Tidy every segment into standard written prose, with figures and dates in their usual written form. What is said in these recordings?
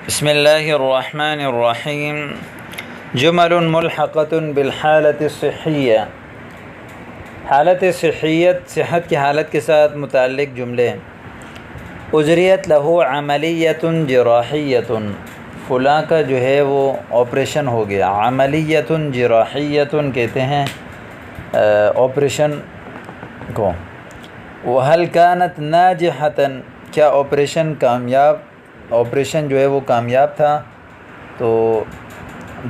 بسم اللہ الرحمن الرحیم جمل ملحقۃ بالحالۃ الصحیہ۔ حالت صحیت، صحت کی حالت کے ساتھ متعلق جملے۔ اجریت لہ عملیۃ جراحیۃ، فلاں کا جو ہے وہ آپریشن ہو گیا۔ عملیۃ جراحیۃ کہتے ہیں آپریشن کو۔ وہل کانت ناجحۃ، کیا آپریشن جو ہے وہ کامیاب تھا؟ تو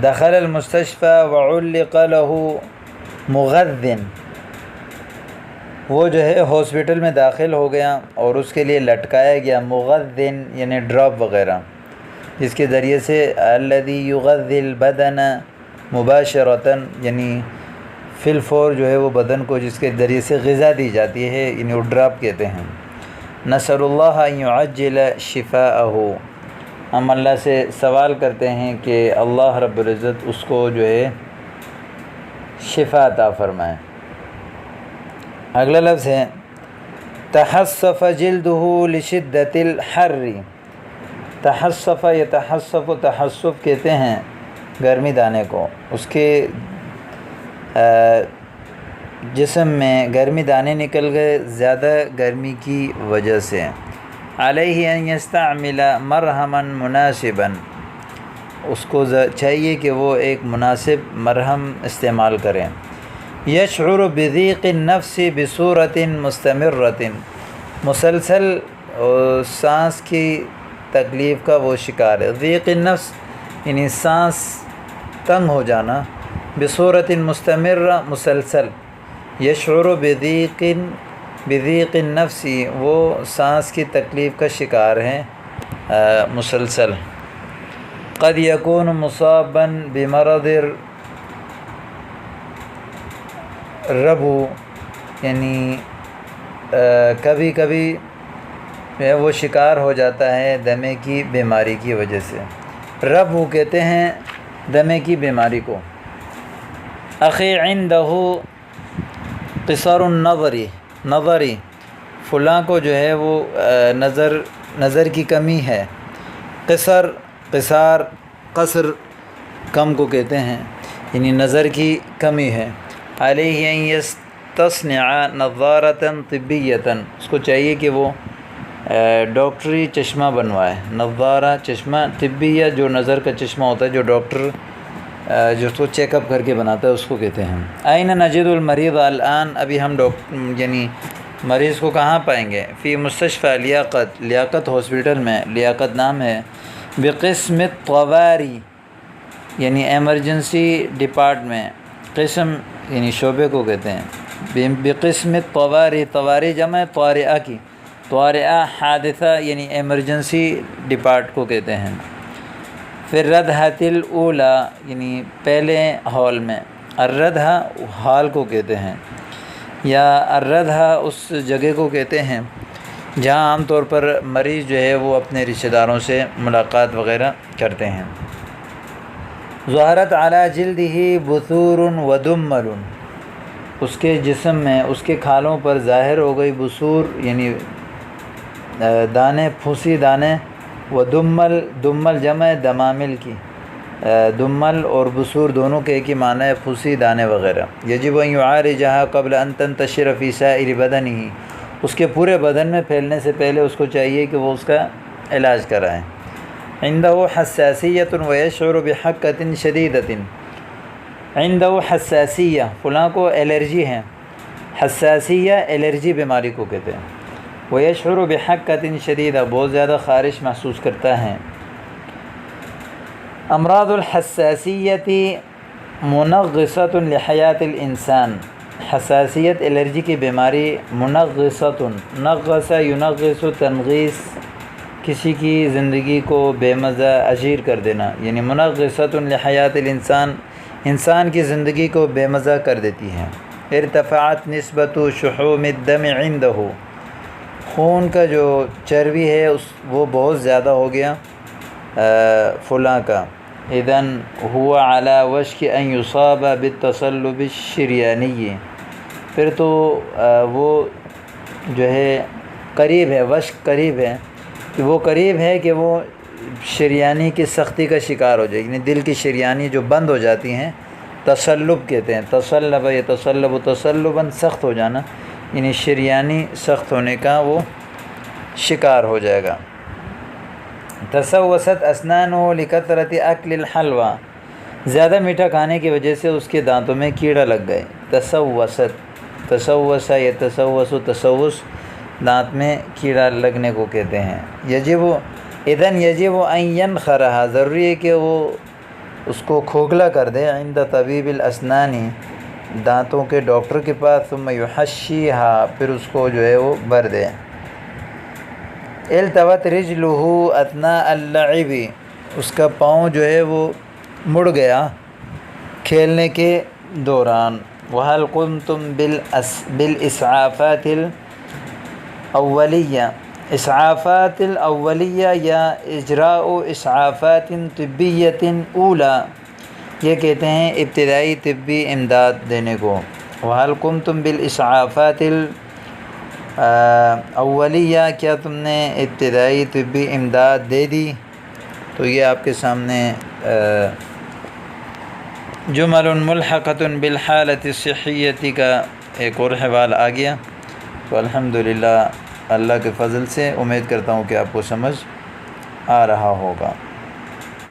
دخل المستشفى وعلق له مغذ، وہ جو ہے ہاسپٹل میں داخل ہو گیا اور اس کے لیے لٹکایا گیا مغذ یعنی ڈراپ وغیرہ، جس کے ذریعے سے الذي يغذي البدن مباشرة یعنی فی الفور جو ہے وہ بدن کو جس کے ذریعے سے غذا دی جاتی ہے، یعنی وہ ڈراپ کہتے ہیں۔ نسأل اللہ ان يعجل شفاءہ، ہم اللہ سے سوال کرتے ہیں کہ اللہ رب العزت اس کو جو ہے شفا عطا فرمائے۔ اگلا لفظ ہے تحصف جلدہ لشدت الحر۔ تحصف یا تحصف کہتے ہیں گرمی دانے کو، اس کے جسم میں گرمی دانے نکل گئے زیادہ گرمی کی وجہ سے۔ علیہ ان یستعمل مرہما مناسبا، اس کو چاہیے کہ وہ ایک مناسب مرہم استعمال کریں۔ یشعر بضیق النفس بصورت مستمرۃ، مسلسل سانس کی تکلیف کا وہ شکار ہے۔ ضیق النفس یعنی سانس تنگ ہو جانا، بصورت مستمرہ مسلسل، یشعر بضیق النفس وہ سانس کی تکلیف کا شکار ہیں مسلسل۔ قد یکون مصابا بمرض الربو، یعنی کبھی کبھی وہ شکار ہو جاتا ہے دمے کی بیماری کی وجہ سے۔ ربو کہتے ہیں دمے کی بیماری کو۔ اخی عندہ قصر نظری، فلاں کو جو ہے وہ نظر کی کمی ہے۔ قصر کم کو کہتے ہیں، یعنی نظر کی کمی ہے۔ علیہ ان یستصنع نظارۃ طبیۃ، اس کو چاہیے کہ وہ ڈاکٹری چشمہ بنوائے۔ نظارہ چشمہ، طبیہ جو نظر کا چشمہ ہوتا ہے، جو ڈاکٹر جو اس کو چیک اپ کر کے بناتا ہے اس کو کہتے ہیں۔ این نجد المریض الآن، ابھی ہم یعنی مریض کو کہاں پائیں گے؟ فی مستشفى لیاقت ہاسپٹل میں، لیاقت نام ہے۔ بقسم الطواری یعنی ایمرجنسی ڈپارٹمنٹ، قسم یعنی شعبے کو کہتے ہیں۔ بقسم الطواری، طواری جمع طارئہ کی، طارئہ حادثہ یعنی ایمرجنسی ڈپارٹ کو کہتے ہیں۔ پھر ردحۃ الاولی یعنی پہلے ہال میں، الردھا ہال کو کہتے ہیں، یا الردھا اس جگہ کو کہتے ہیں جہاں عام طور پر مریض جو ہے وہ اپنے رشتہ داروں سے ملاقات وغیرہ کرتے ہیں۔ ظہرت علی جلدہ بثور ودمل، اس کے جسم میں اس کے کھالوں پر ظاہر ہو گئی بثور یعنی دانے، پھوسی دانے، دمل جمع دمامل کی، دمل اور بثور دونوں کے ایک ہی معنی ہے، پھوسی دانے وغیرہ۔ یجب ان یعالجھا قبل ان تنتشر فی سائر بدنہ، اس کے پورے بدن میں پھیلنے سے پہلے اس کو چاہیے کہ وہ اس کا علاج کرائیں۔ عندہ حساسیۃ ویشعر بحکۃ شدیدۃ، عندہ حساسیہ فلاں کو الرجی ہے، حساسیہ الرجی بیماری کو کہتے ہیں۔ ویشعر بحکۃ شدیدہ بہت زیادہ خارش محسوس کرتا ہے۔ امراض الحساسیت منغصۃ لحیات الانسان، حساسیت الرجی کی بیماری منغصۃ، نغص ینغص تنغیص، کسی کی زندگی کو بے مزہ اجیر کر دینا، یعنی منغصۃ لحیات الانسان، انسان کی زندگی کو بے مزہ کر دیتی ہے۔ ارتفعت نسبت شحوم الدم عندہ، خون کا جو چربی ہے وہ بہت زیادہ ہو گیا فلاں کا۔ اذن هو على وشک ان یصاب بالتصلب الشریانی، پھر تو وہ جو ہے قریب ہے، وشک قریب ہے کہ وہ قریب ہے کہ وہ شریانی کی سختی کا شکار ہو جائے، یعنی دل کی شریانی جو بند ہو جاتی ہیں، تصلب کہتے ہیں، تصلب یتصلب تصلباً، سخت ہو جانا، یعنی شریانی سخت ہونے کا وہ شکار ہو جائے گا۔ تسوست اسنانہ لکثرت اکل الحلوہ، زیادہ میٹھا کھانے کی وجہ سے اس کے دانتوں میں کیڑا لگ گئے۔ تسوست، تسوس یتسوس، تسوس دانت میں کیڑا لگنے کو کہتے ہیں۔ اذن یجب ان ینخرھا، ضروری ہے کہ وہ اس کو کھوکھلا کر دے، عند طبیب الاسنان، دانتوں کے ڈاکٹر کے پاس، ثم یحشیھا، پھر اس کو جو ہے وہ بھر دے۔ التوت رجلہ اثناء اللعب، اس کا پاؤں جو ہے وہ مڑ گیا کھیلنے کے دوران۔ وَهَلْ قُمْتُمْ بِالْإِسْعَافَاتِ الْأَوَّلِيَّةِ، اسعافات الاولیہ یا اجراء اسعافات طبیۃ اولیٰ، یہ کہتے ہیں ابتدائی طبی امداد دینے کو۔ وَهَلْ قُمْتُمْ بِالْإِسْعَافَاتِ الْأَوَّلِيَّہ، کیا تم نے ابتدائی طبی امداد دے دی؟ تو یہ آپ کے سامنے جمل ملحقۃ بالحالۃ الصحیۃ کا ایک اور حوال آ گیا۔ تو الحمدللہ اللہ کے فضل سے امید کرتا ہوں کہ آپ کو سمجھ آ رہا ہوگا۔